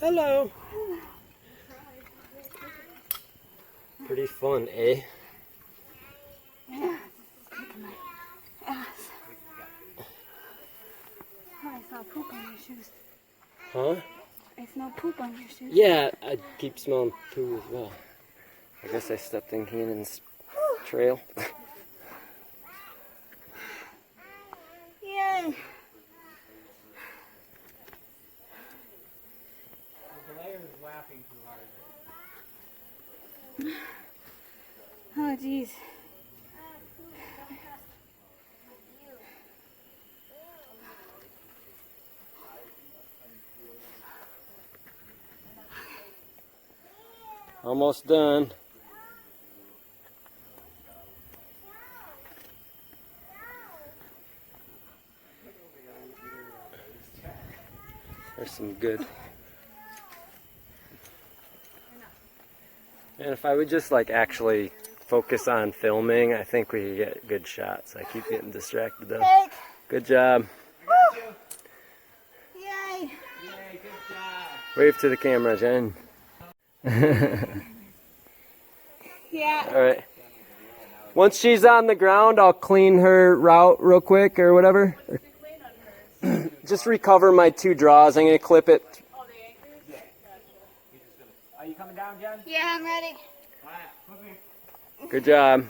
Hello. Pretty fun, eh? Yeah. Kicking my ass. Oh, I saw poop on your shoes. Huh? I smell poop on your shoes. Yeah, I keep smelling poo as well. I guess I stepped in Cannon's trail. Yay! Oh, jeez. Almost done. There's some good. And if I would just like actually focus on filming, I think we could get good shots. I keep getting distracted though. Good job. Yay! Wave to the camera, Jen. Yeah. Alright. Once she's on the ground, I'll clean her route real quick or whatever. Just recover my 2 draws. I'm going to clip it. Are you coming down, Jen? Yeah, I'm ready. Good job.